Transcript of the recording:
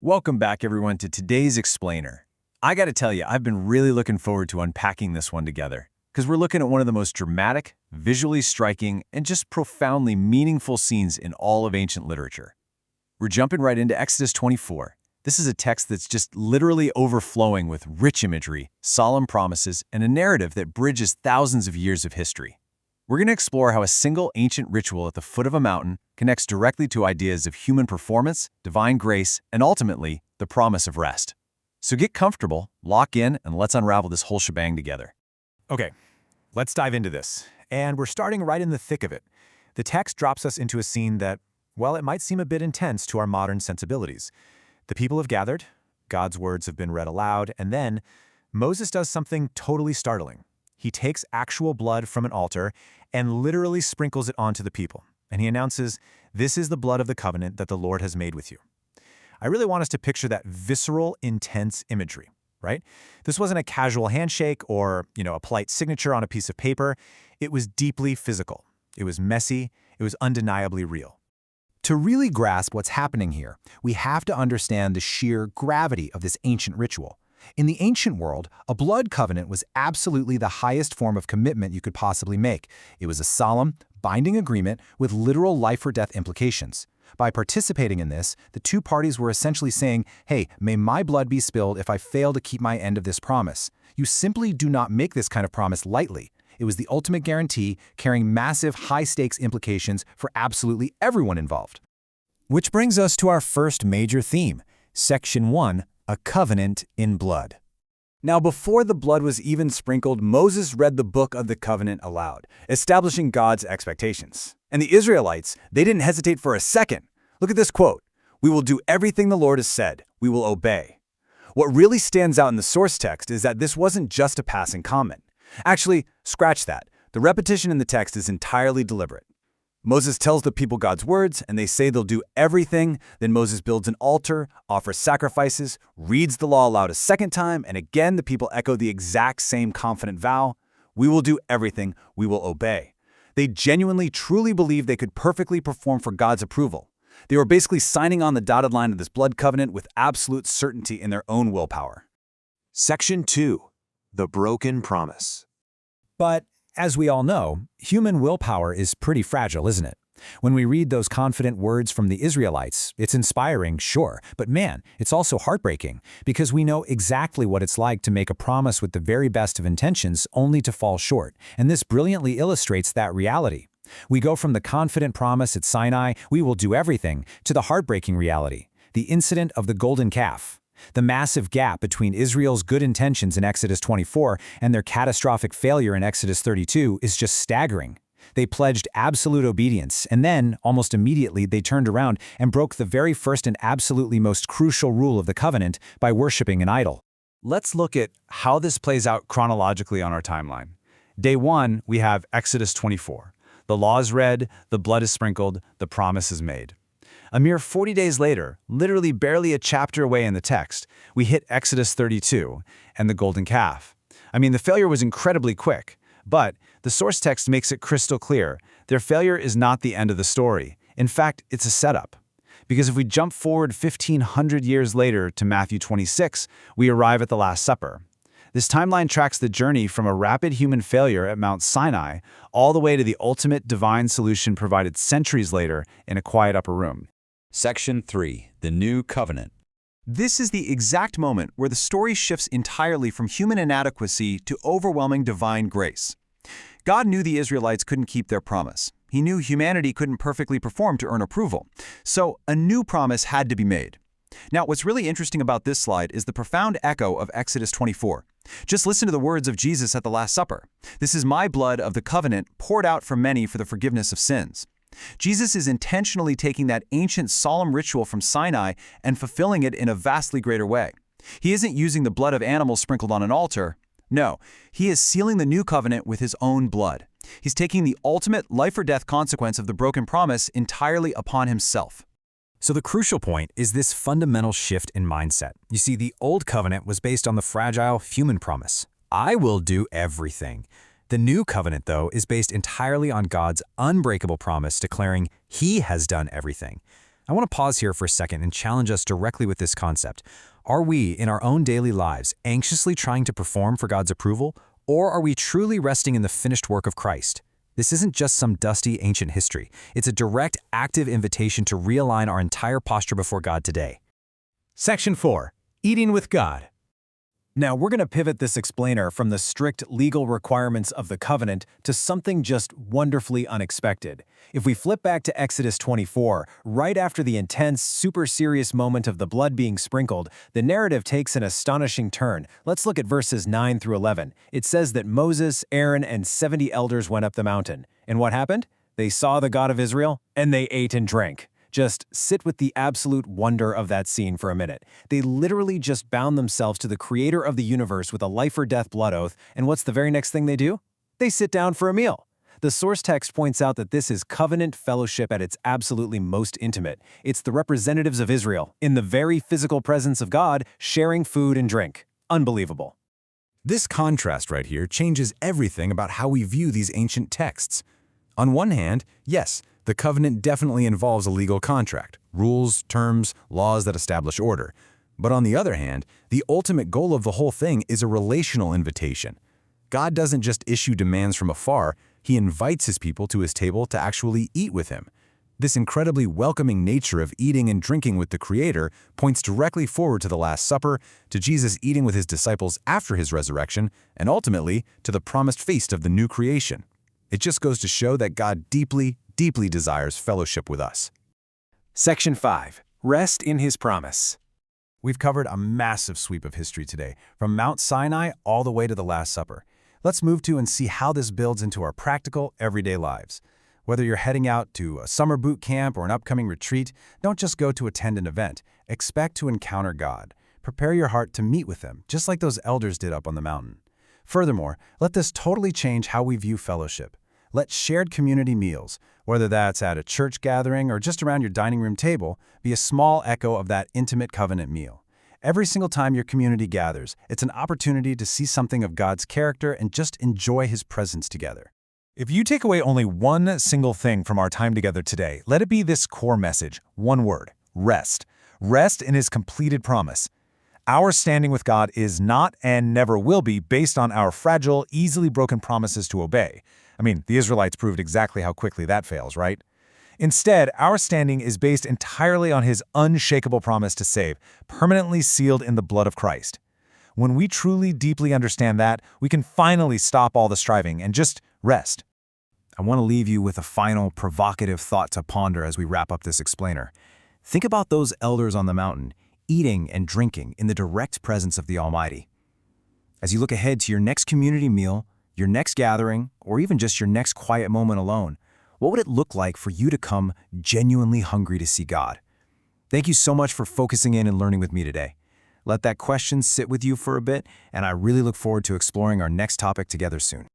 Welcome back, everyone, to today's Explainer. I gotta tell you, I've been really looking forward to unpacking this one together, because we're looking at one of the most dramatic, visually striking, and just profoundly meaningful scenes in all of ancient literature. We're jumping right into Exodus 24. This is a text that's just literally overflowing with rich imagery, solemn promises, and a narrative that bridges thousands of years of history. We're going to explore how a single ancient ritual at the foot of a mountain connects directly to ideas of human performance, divine grace, and ultimately, the promise of rest. So get comfortable, lock in, and let's unravel this whole shebang together. Okay, let's dive into this. And we're starting right in the thick of it. The text drops us into a scene that, well, it might seem a bit intense to our modern sensibilities. The people have gathered, God's words have been read aloud, and then Moses does something totally startling. He takes actual blood from an altar and literally sprinkles it onto the people. And he announces, "This is the blood of the covenant that the Lord has made with you." I really want us to picture that visceral, intense imagery, right? This wasn't a casual handshake or, a polite signature on a piece of paper. It was deeply physical. It was messy. It was undeniably real. To really grasp what's happening here, we have to understand the sheer gravity of this ancient ritual. In the ancient world, a blood covenant was absolutely the highest form of commitment you could possibly make. It was a solemn, binding agreement with literal life-or-death implications. By participating in this, the two parties were essentially saying, hey, may my blood be spilled if I fail to keep my end of this promise. You simply do not make this kind of promise lightly. It was the ultimate guarantee, carrying massive, high-stakes implications for absolutely everyone involved. Which brings us to our first major theme, Section 1, a covenant in blood. Now, before the blood was even sprinkled, Moses read the book of the covenant aloud, establishing God's expectations. And the Israelites, they didn't hesitate for a second. Look at this quote, "We will do everything the Lord has said. We will obey." What really stands out in the source text is that this wasn't just a passing comment. Actually, scratch that. The repetition in the text is entirely deliberate. Moses tells the people God's words, and they say they'll do everything. Then Moses builds an altar, offers sacrifices, reads the law aloud a second time, and again the people echo the exact same confident vow, "We will do everything, we will obey." They genuinely, truly believed they could perfectly perform for God's approval. They were basically signing on the dotted line of this blood covenant with absolute certainty in their own willpower. Section 2. The Broken Promise. But as we all know, human willpower is pretty fragile, isn't it? When we read those confident words from the Israelites, it's inspiring, sure, but man, it's also heartbreaking because we know exactly what it's like to make a promise with the very best of intentions only to fall short, and this brilliantly illustrates that reality. We go from the confident promise at Sinai, "We will do everything," to the heartbreaking reality, the incident of the golden calf. The massive gap between Israel's good intentions in Exodus 24 and their catastrophic failure in Exodus 32 is just staggering. They pledged absolute obedience, and then, almost immediately, they turned around and broke the very first and absolutely most crucial rule of the covenant by worshiping an idol. Let's look at how this plays out chronologically on our timeline. Day 1, we have Exodus 24. The law is read, the blood is sprinkled, the promise is made. A mere 40 days later, literally barely a chapter away in the text, we hit Exodus 32 and the golden calf. I mean, the failure was incredibly quick, but the source text makes it crystal clear. Their failure is not the end of the story. In fact, it's a setup. Because if we jump forward 1,500 years later to Matthew 26, we arrive at the Last Supper. This timeline tracks the journey from a rapid human failure at Mount Sinai all the way to the ultimate divine solution provided centuries later in a quiet upper room. Section 3. The New Covenant. This is the exact moment where the story shifts entirely from human inadequacy to overwhelming divine grace. God knew the Israelites couldn't keep their promise. He knew humanity couldn't perfectly perform to earn approval. So a new promise had to be made. Now, what's really interesting about this slide is the profound echo of Exodus 24. Just listen to the words of Jesus at the Last Supper. "This is my blood of the covenant poured out for many for the forgiveness of sins." Jesus is intentionally taking that ancient solemn ritual from Sinai and fulfilling it in a vastly greater way. He isn't using the blood of animals sprinkled on an altar. No, he is sealing the new covenant with his own blood. He's taking the ultimate life-or-death consequence of the broken promise entirely upon himself. So the crucial point is this fundamental shift in mindset. You see, the old covenant was based on the fragile human promise. I will do everything. The new covenant, though, is based entirely on God's unbreakable promise declaring He has done everything. I want to pause here for a second and challenge us directly with this concept. Are we, in our own daily lives, anxiously trying to perform for God's approval, or are we truly resting in the finished work of Christ? This isn't just some dusty ancient history. It's a direct, active invitation to realign our entire posture before God today. Section 4. Eating with God. Now, we're going to pivot this explainer from the strict legal requirements of the covenant to something just wonderfully unexpected. If we flip back to Exodus 24, right after the intense, super serious moment of the blood being sprinkled, the narrative takes an astonishing turn. Let's look at verses 9 through 11. It says that Moses, Aaron, and 70 elders went up the mountain. And what happened? They saw the God of Israel, and they ate and drank. Just sit with the absolute wonder of that scene for a minute. They literally just bound themselves to the creator of the universe with a life-or-death blood oath, and what's the very next thing they do? They sit down for a meal. The source text points out that this is covenant fellowship at its absolutely most intimate. It's the representatives of Israel, in the very physical presence of God, sharing food and drink. Unbelievable. This contrast right here changes everything about how we view these ancient texts. On one hand, yes, the covenant definitely involves a legal contract, rules, terms, laws that establish order. But on the other hand, the ultimate goal of the whole thing is a relational invitation. God doesn't just issue demands from afar, He invites His people to His table to actually eat with Him. This incredibly welcoming nature of eating and drinking with the Creator points directly forward to the Last Supper, to Jesus eating with His disciples after His resurrection, and ultimately to the promised feast of the new creation. It just goes to show that God deeply desires fellowship with us. Section 5. Rest in His promise. We've covered a massive sweep of history today, from Mount Sinai all the way to the Last Supper. Let's move to and see how this builds into our practical, everyday lives. Whether you're heading out to a summer boot camp or an upcoming retreat, don't just go to attend an event. Expect to encounter God. Prepare your heart to meet with Him, just like those elders did up on the mountain. Furthermore, let this totally change how we view fellowship. Let shared community meals, whether that's at a church gathering or just around your dining room table, be a small echo of that intimate covenant meal. Every single time your community gathers, it's an opportunity to see something of God's character and just enjoy His presence together. If you take away only one single thing from our time together today, let it be this core message, one word: rest. Rest in His completed promise. Our standing with God is not and never will be based on our fragile, easily broken promises to obey. I mean, the Israelites proved exactly how quickly that fails, right? Instead, our standing is based entirely on His unshakable promise to save, permanently sealed in the blood of Christ. When we truly, deeply understand that, we can finally stop all the striving and just rest. I want to leave you with a final, provocative thought to ponder as we wrap up this explainer. Think about those elders on the mountain, eating and drinking in the direct presence of the Almighty. As you look ahead to your next community meal, your next gathering, or even just your next quiet moment alone, what would it look like for you to come genuinely hungry to see God? Thank you so much for focusing in and learning with me today. Let that question sit with you for a bit, and I really look forward to exploring our next topic together soon.